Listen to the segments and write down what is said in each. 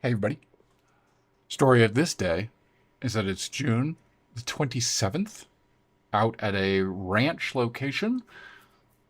Hey, everybody. Story of this day is that it's June the 27th, out at a ranch location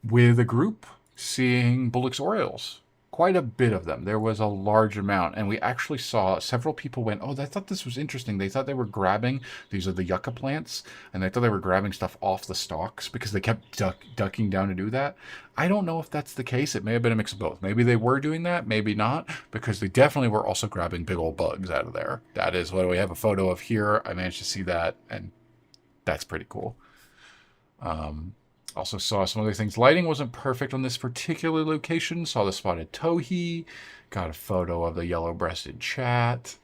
with a group seeing Bullock's Orioles. Quite a bit of them. There was a large amount, and we actually saw several people went, "Oh, I thought this was interesting." They thought they were grabbing, these are the yucca plants, and they thought they were grabbing stuff off the stalks because they kept ducking down to do that. I don't know if that's the case. It may have been a mix of both. Maybe they were doing that, maybe not, because they definitely were also grabbing big old bugs out of there. That is what we have a photo of here. I managed to see that, and that's pretty cool. Also saw some other things. Lighting wasn't perfect on this particular location. Saw the spotted towhee. Got a photo of the yellow-breasted chat.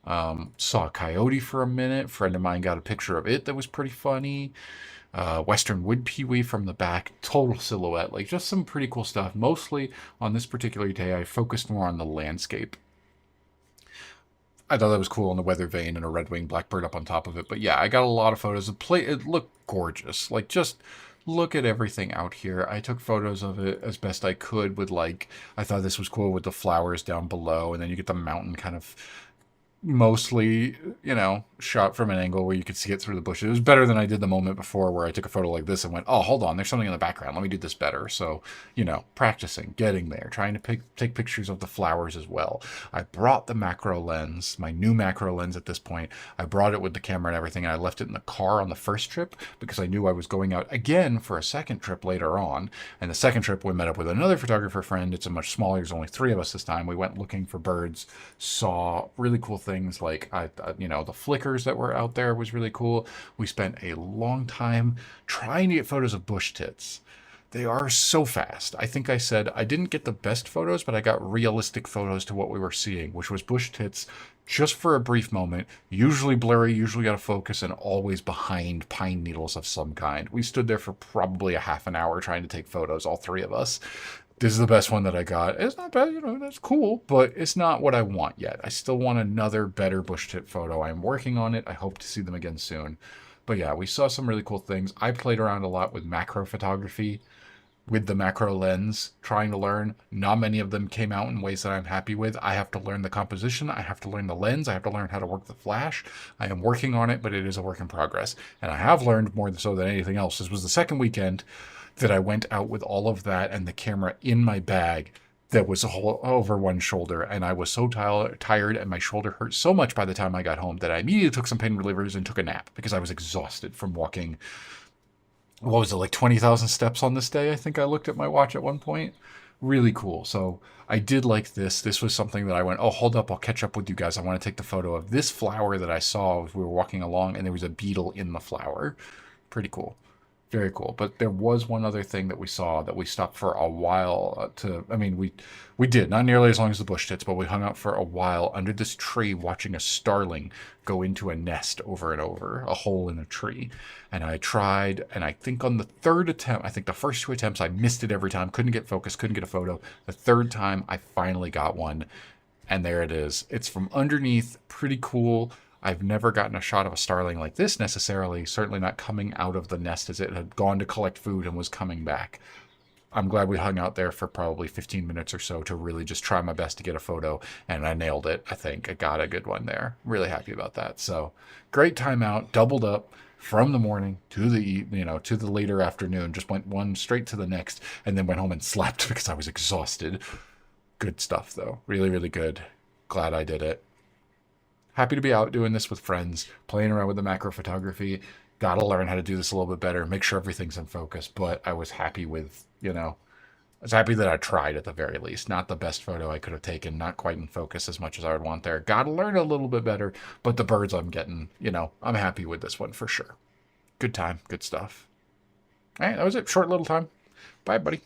Saw a coyote for a minute. Friend of mine got a picture of it that was pretty funny. Western wood pewee from the back. Total silhouette. Like, just some pretty cool stuff. Mostly on this particular day, I focused more on the landscape. I thought that was cool on the weather vane and a red-winged blackbird up on top of it. But yeah, I got a lot of photos. It looked gorgeous. Like, just look at everything out here. I took photos of it as best I could with, like, I thought this was cool with the flowers down below, and then you get the mountain kind of mostly, shot from an angle where you could see it through the bushes. It was better than I did the moment before where I took a photo like this and went, "Oh, hold on, there's something in the background. Let me do this better." So, practicing, getting there, trying to take pictures of the flowers as well. I brought the macro lens, my new macro lens at this point. I brought it with the camera and everything, and I left it in the car on the first trip because I knew I was going out again for a second trip later on. And the second trip, we met up with another photographer friend. It's a much smaller, there's only three of us this time. We went looking for birds, saw really cool things like the flickers that were out there was really cool. We spent a long time trying to get photos of bush tits. They are so fast. I think I said I didn't get the best photos, but I got realistic photos to what we were seeing, which was bush tits just for a brief moment, usually blurry, usually out of focus, and always behind pine needles of some kind. We stood there for probably a half an hour trying to take photos, all three of us. This is the best one that I got. It's not bad, that's cool, but it's not what I want yet. I still want another better bush tit photo. I'm working on it. I hope to see them again soon. But yeah, we saw some really cool things. I played around a lot with macro photography with the macro lens, trying to learn. Not many of them came out in ways that I'm happy with. I have to learn the composition. I have to learn the lens. I have to learn how to work the flash. I am working on it, but it is a work in progress. And I have learned more so than anything else. This was the second weekend that I went out with all of that and the camera in my bag that was over one shoulder, and I was so tired and my shoulder hurt so much by the time I got home that I immediately took some pain relievers and took a nap because I was exhausted from walking. What was it, like 20,000 steps on this day? I think I looked at my watch at one point. Really cool. So I did like this. This was something that I went, "Oh, hold up, I'll catch up with you guys. I want to take the photo of this flower that I saw as we were walking along, and there was a beetle in the flower." Pretty cool. Very cool. But there was one other thing that we saw that we stopped for a while we did, not nearly as long as the bush tits, but we hung out for a while under this tree watching a starling go into a nest over and over, a hole in a tree. And I tried, and I think on the third attempt, I think the first two attempts, I missed it every time, couldn't get focus, couldn't get a photo. The third time, I finally got one, and there it is. It's from underneath, pretty cool. I've never gotten a shot of a starling like this necessarily, certainly not coming out of the nest as it had gone to collect food and was coming back. I'm glad we hung out there for probably 15 minutes or so to really just try my best to get a photo, and I nailed it, I think. I got a good one there. Really happy about that. So, great time out, doubled up from the morning to the later afternoon, just went one straight to the next, and then went home and slept because I was exhausted. Good stuff, though. Really, really good. Glad I did it. Happy to be out doing this with friends, playing around with the macro photography. Gotta learn how to do this a little bit better, make sure everything's in focus. But I was happy I was happy that I tried at the very least. Not the best photo I could have taken, not quite in focus as much as I would want there. Gotta learn a little bit better, but the birds I'm getting, I'm happy with this one for sure. Good time, good stuff. All right, that was it. Short little time. Bye, buddy.